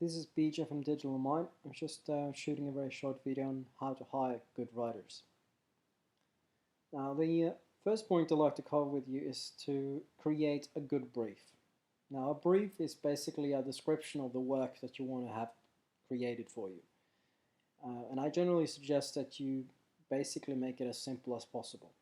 This is BJ from Digital Mind. I'm just shooting a very short video on how to hire good writers. Now, the first point I'd like to cover with you is to create a good brief. Now, a brief is basically a description of the work that you want to have created for you. And I generally suggest that you basically make it as simple as possible.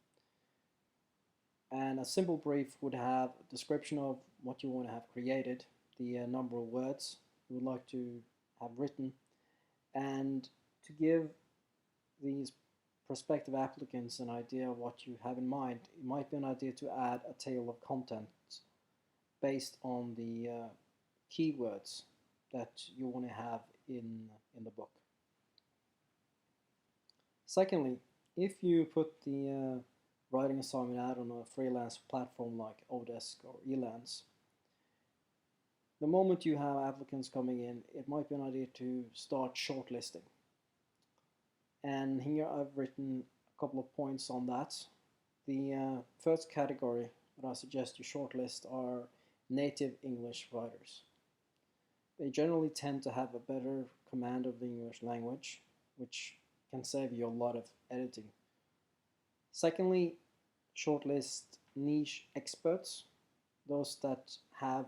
And a simple brief would have a description of what you want to have created, the number of words you would like to have written, and to give these prospective applicants an idea of what you have in mind. It might be an idea to add a table of contents based on the keywords that you want to have in the book. Secondly, if you put the writing assignment out on a freelance platform like Odesk or Elance, the moment you have applicants coming in, it might be an idea to start shortlisting. And here I've written a couple of points on that. The first category that I suggest you shortlist are native English writers. They generally tend to have a better command of the English language, which can save you a lot of editing. Secondly, shortlist niche experts, those that have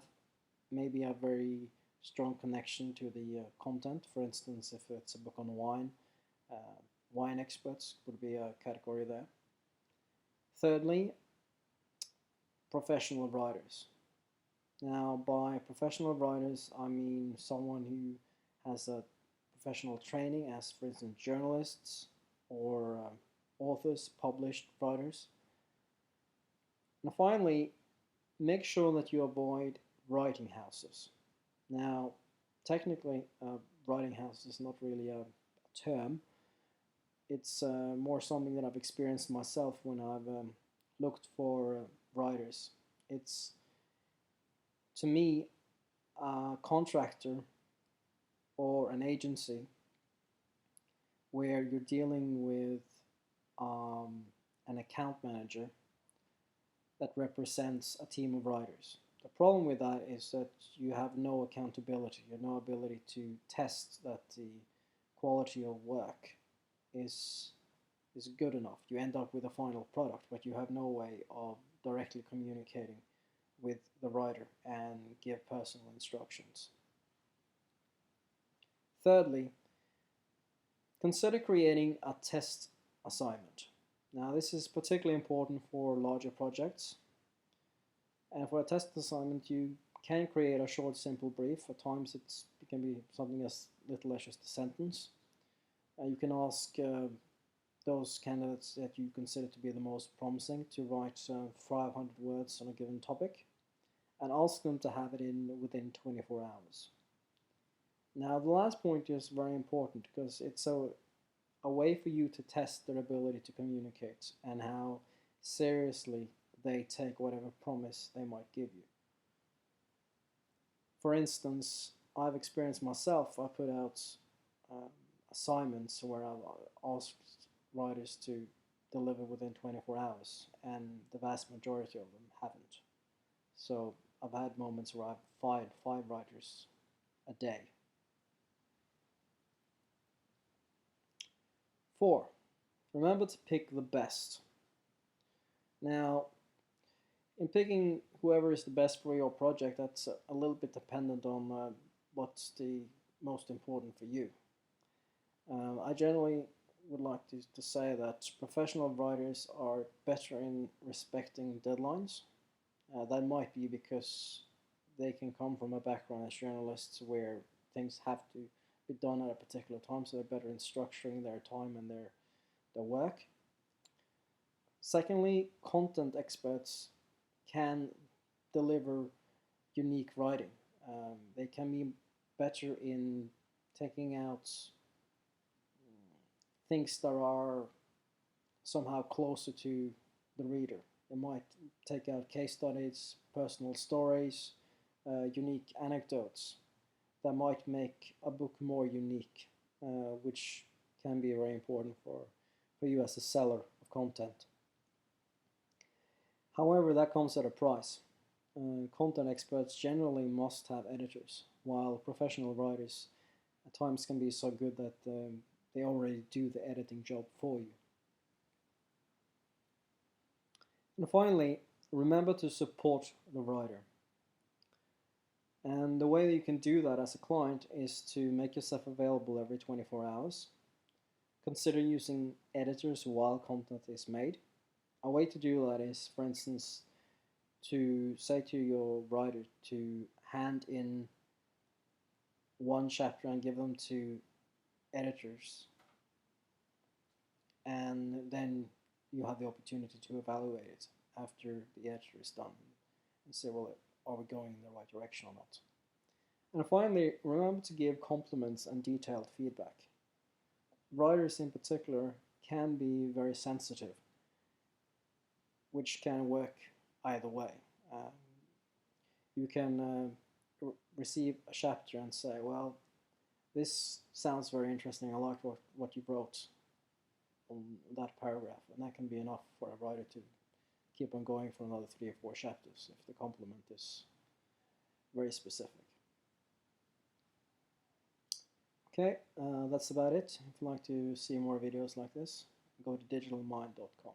maybe a very strong connection to the content. For instance, if it's a book on wine, wine experts would be a category there. Thirdly, professional writers. Now, by professional writers, I mean someone who has a professional training, as for instance journalists or authors, published writers. And finally, make sure that you avoid writing houses. Now, technically, writing house is not really a term. It's more something that I've experienced myself when I've looked for writers. It's, to me, a contractor or an agency where you're dealing with an account manager that represents a team of writers. The problem with that is that you have no accountability, you have no ability to test that the quality of work is good enough. You end up with a final product, but you have no way of directly communicating with the writer and give personal instructions. Thirdly, consider creating a test assignment. Now, this is particularly important for larger projects. And for a test assignment, you can create a short, simple brief. At times, it can be something as little as just a sentence. You can ask those candidates that you consider to be the most promising to write 500 words on a given topic, and ask them to have it in within 24 hours. Now, the last point is very important because it's a way for you to test their ability to communicate and how seriously they take whatever promise they might give you. For instance, I've experienced myself, I put out assignments where I've asked writers to deliver within 24 hours, and the vast majority of them haven't. So I've had moments where I've fired 5 writers a day. 4. Remember to pick the best. Now, in picking whoever is the best for your project, that's a little bit dependent on what's the most important for you. I generally would like to say that professional writers are better in respecting deadlines. That might be because they can come from a background as journalists where things have to be done at a particular time, so they're better in structuring their time and their work. Secondly, content experts can deliver unique writing. They can be better in taking out things that are somehow closer to the reader. They might take out case studies, personal stories, unique anecdotes that might make a book more unique, which can be very important for you as a seller of content. However, that comes at a price. content experts generally must have editors, while professional writers at times can be so good that they already do the editing job for you. And finally, remember to support the writer. And the way that you can do that as a client is to make yourself available every 24 hours. Consider using editors while content is made. A way to do that is, for instance, to say to your writer to hand in one chapter and give them to editors, and then you have the opportunity to evaluate it after the editor is done and say, well, are we going in the right direction or not? And finally, remember to give compliments and detailed feedback. Writers in particular can be very sensitive, which can work either way. You can receive a chapter and say, well, this sounds very interesting, I like what you wrote on that paragraph, and that can be enough for a writer to keep on going for another 3 or 4 chapters if the compliment is very specific. Okay, that's about it. If you'd like to see more videos like this, go to digitalmind.com.